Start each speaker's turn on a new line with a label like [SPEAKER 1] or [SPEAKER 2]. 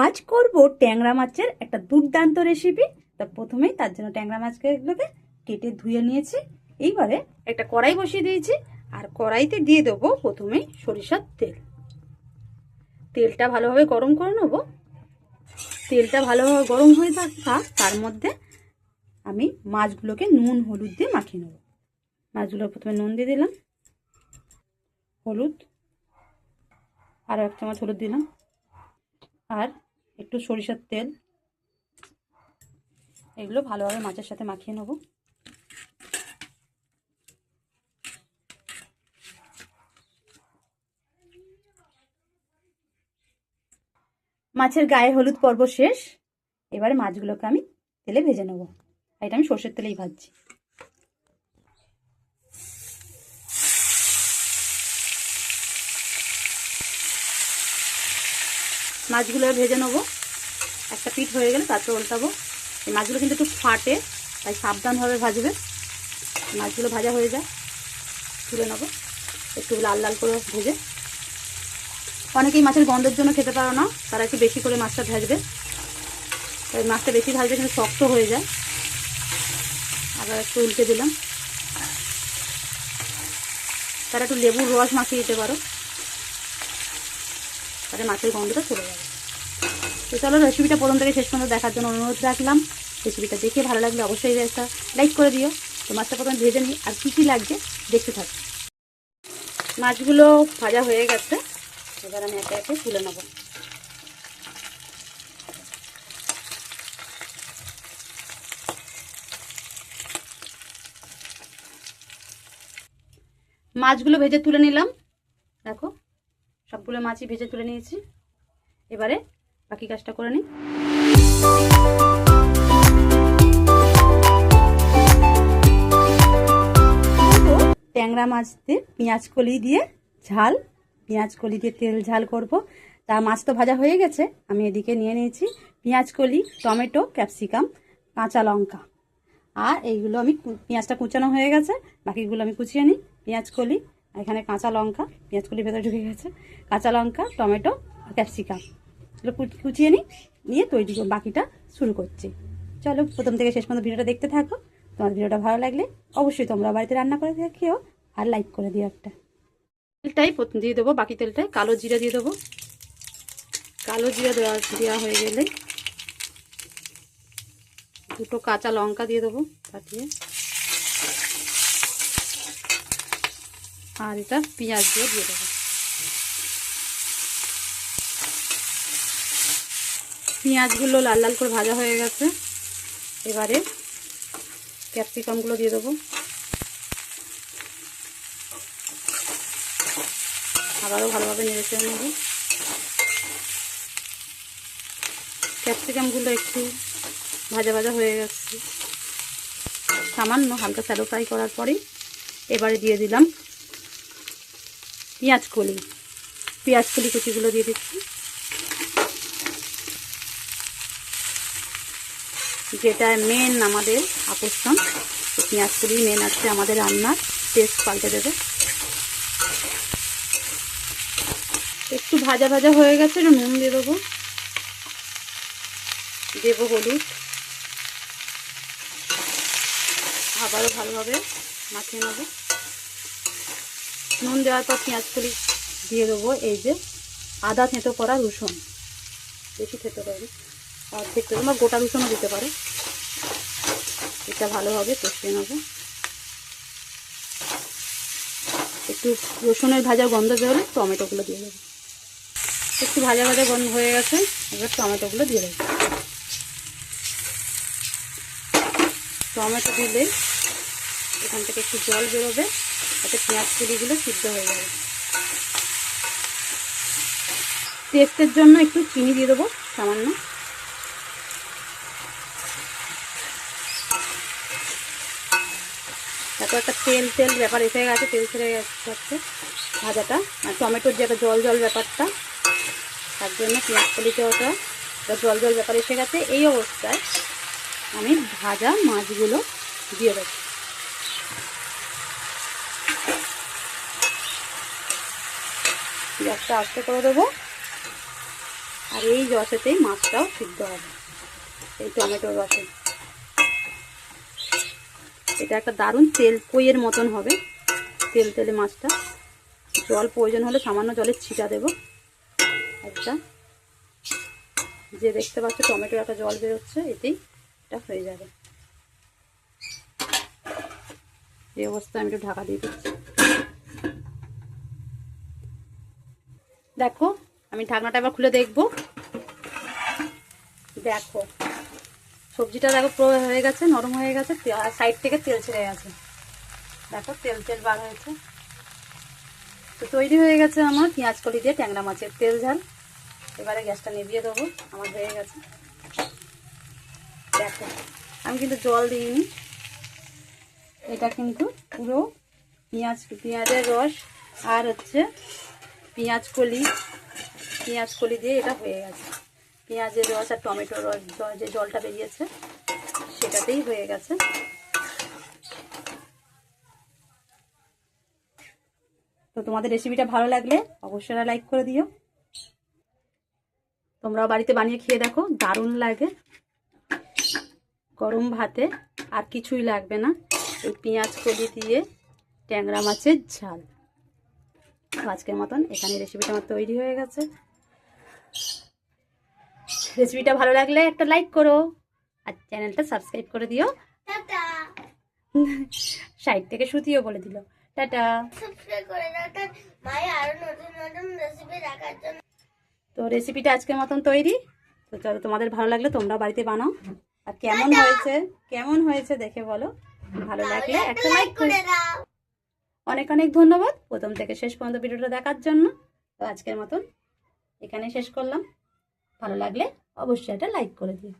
[SPEAKER 1] আজ করব ট্যাংরা মাছের একটা দুর্দান্ত রেসিপি। তা প্রথমেই তার জন্য ট্যাংরা মাছগুলোকে কেটে ধুয়ে নিয়েছি। এইবারে একটা কড়াই বসিয়ে দিয়েছি, আর কড়াইতে দিয়ে দেবো প্রথমেই সরিষার তেল। তেলটা ভালোভাবে গরম করে নেব। তেলটা ভালোভাবে গরম হয়ে থাক, তার মধ্যে আমি মাছগুলোকে নুন হলুদ দিয়ে মাখিয়ে নেব। মাছগুলো প্রথমে নুন দিয়ে দিলাম, হলুদ আর 1 চামচ হলুদ দিলাম, আর একটু সরিষার তেল। এগুলো ভালোভাবে মাছের সাথে মাখিয়ে নেব। মাছের গায়ে হলুদ পর্ব শেষ। এবারে মাছগুলোকে আমি তেলে ভেজে নেব। এটা আমি সর্ষের তেলেই ভাজছি। মাছগুলো ভেজে নেবো। একটা পিঠ হয়ে গেলে তারপর উল্টাবো। এই মাছগুলো কিন্তু একটু ফাটে, তাই সাবধানভাবে ভাজবে। মাছগুলো ভাজা হয়ে যায়, তুলে নেবো একটু লাল লাল করে ভেজে। অনেকেই মাছের গন্ধের জন্য খেতে পারো না, তারা একটু বেশি করে মাছটা ভাজবে। তাই মাছটা বেশি ভাজলে কিন্তু শক্ত হয়ে যায়। আবার একটু উল্টে দিলাম। তারা একটু লেবুর রস মাখিয়ে দিতে পারো, তাহলে মাছের গন্ধটা চলে যাবে। তো চলো, রেসিপিটা প্রথম থেকে শেষ পর্যন্ত দেখার জন্য অনুরোধ রাখলাম। রেসিপিটা দেখে ভালো লাগলে অবশ্যই একটা লাইক করে দিও। তো মাছটা প্রথমে ভেজে নিই, আর কী কী লাগছে দেখতে থাকি। মাছগুলো ভাজা হয়ে গেছে, এবার আমি একে একে তুলে নেব। মাছগুলো ভেজে তুলে নিলাম। দেখো, সবগুলো মাছই ভেজে তুলে নিয়েছি। এবারে বাকি কাজটা করে নিই। ট্যাংরা মাছ দিয়ে পেঁয়াজ কলি দিয়ে ঝাল, পেঁয়াজ কলি দিয়ে তেল ঝাল করব। তা মাছ তো ভাজা হয়ে গেছে, আমি এদিকে নিয়ে নিয়েছি পেঁয়াজ কলি, টমেটো, ক্যাপসিকাম, কাঁচা লঙ্কা। আর এইগুলো আমি পেঁয়াজটা কুচানো হয়ে গেছে, বাকিগুলো আমি কুচিয়ে নিই। পেঁয়াজ কলি, এখানে কাঁচা লঙ্কা, পেঁয়াজ কলি ভেতরে ঢুকে গেছে, কাঁচা লঙ্কা, টমেটো, ক্যাপসিকাম এগুলো কুচিয়ে নিয়ে তৈরি বাকিটা শুরু করছি। চলো, প্রথম থেকে শেষ পর্যন্ত ভিডিওটা দেখতে থাকো। তোমার ভিডিওটা ভালো লাগলে অবশ্যই তোমরা বাড়িতে রান্না করে খেও, আর লাইক করে দিও একটা। তেলটাই দিয়ে দেবো, বাকি তেলটাই কালো জিরা দিয়ে দেবো। কালো জিরা দেওয়া হয়ে গেলে দুটো কাঁচা লঙ্কা দিয়ে দেবো কাটিয়ে, আর এটা পেঁয়াজ দিয়ে দেবো। পেঁয়াজগুলো লাল লাল করে ভাজা হয়ে গেছে। এবারে ক্যাপসিকামগুলো দিয়ে দেবো। আবারও ভালোভাবে নেড়ে চেড়ে নেব। ক্যাপসিকামগুলো একটু ভাজা ভাজা হয়ে গেছে, সামান্য হালকা স্যালো ফ্রাই করার পরেই এবারে দিয়ে দিলাম পেঁয়াজ কলি কুচিগুলো দিয়ে দিচ্ছি। যেটা মেন আমাদের আকর্ষণ, পেঁয়াজ কলি মেন আছে আমাদের রান্নার টেস্ট পাল্টে দেবে। একটু ভাজা ভাজা হয়ে গেছে, একটু নুন দিয়ে দেবো, দেবো হলুদ। আবারও ভালোভাবে মাখিয়ে নেব। নুন দেওয়ার পর পেঁয়াজ কলি দিয়ে দেবো এই যে আদা থেঁতো করা রসুন, বেশি থেঁতো করে অর্ধেক করে, বা গোটা রসুনও দিতে পারো। এটা ভালোভাবে কষিয়ে নেব। একটু রসুনের ভাজা গন্ধ বেরোলে টমেটোগুলো দিয়ে দেবো। একটু ভাজা ভাজা গন্ধ হয়ে গেছে, এবার টমেটোগুলো দিয়ে দেবো। টমেটো দিলে এখান থেকে একটু জল বেরোবে, তাতে পেঁয়াজ কলিগুলো সিদ্ধ হয়ে যাবে। টেস্টের জন্য একটু চিনি দিয়ে দেবো সামান্য। তারপর একটা তেল ব্যাপার এসে গেছে, তেল ছেড়ে যাচ্ছে ভাজাটা, আর টমেটোর যে একটা জল জল ব্যাপারটা, তার জন্য পেঁয়াজ কলিতে ওটা জল জল ব্যাপার এসে গেছে। এই অবস্থায় আমি ভাজা মাছগুলো দিয়ে দেবো। গ্যাসটা আস্তে করে দেবো, আর এই রসেতেই মাছটাও সিদ্ধ হবে, এই টমেটোর রসে। এটা একটা দারুণ তেল কইয়ের মতন হবে, তেল তেলে মাছটা। জল প্রয়োজন হলে সামান্য জলের ছিটা দেব একটা। যে দেখতে পাচ্ছ টমেটোর একটা জল বেরোচ্ছে, এতেই এটা হয়ে যাবে। এই অবস্থায় আমি একটু ঢাকা দিয়ে দিচ্ছি। দেখো আমি ঢাকনাটা এবার খুলে দেখবো। দেখো সবজিটা দেখো পুরো হয়ে গেছে, নরম হয়ে গেছে, আর সাইড থেকে তেল ছেড়ে গেছে। দেখো তেল তেল বার হয়েছে। তো তৈরি হয়ে গেছে আমার পেঁয়াজ কলি দিয়ে ট্যাংরা মাছের তেল ঝাল। এবারে গ্যাসটা নিভিয়ে দেবো, আমার হয়ে গেছে। দেখো আমি কিন্তু জল দিইনি, এটা কিন্তু পুরো পেঁয়াজের রস আর হচ্ছে পেঁয়াজ কলি দিয়ে এটা হয়ে গেছে। পেঁয়াজের রস আর টমেটোর রস যে জলটা বেরিয়েছে সেটাতেই হয়ে গেছে। তো তোমাদের রেসিপিটা ভালো লাগলে অবশ্যই লাইক করে দিও। তোমরাও বাড়িতে বানিয়ে খেয়ে দেখো, দারুণ লাগে। গরম ভাতে আর কিছুই লাগবে না, এই পেঁয়াজ কলি দিয়ে ট্যাংরা মাছের ঝাল। আজকের মতন এখানে রেসিপিটা আমার তৈরি হয়ে গেছে। রেসিপিটা ভালো লাগলে একটা লাইক করো আর চ্যানেলটা সাবস্ক্রাইব করে দিও। টাটা। সাইড থেকে সুতিও বলে দিল টাটা। সাবস্ক্রাইব করে দাও মায়ের আরো নতুন নতুন রেসিপি দেখার জন্য। তো রেসিপিটা আজকের মতন তৈরি। তো চলো, তোমাদের ভালো লাগলে তোমরা বাড়িতে বানাও, আর কেমন হয়েছে দেখে বলো। ভালো লাগলে একটা লাইক করে দাও। অনেক অনেক ধন্যবাদ প্রথম থেকে শেষ পর্যন্ত ভিডিওটা দেখার জন্য। তো আজকের মতন এখানে শেষ করলাম। ভালো লাগলে অবশ্যই একটা লাইক করে দিও।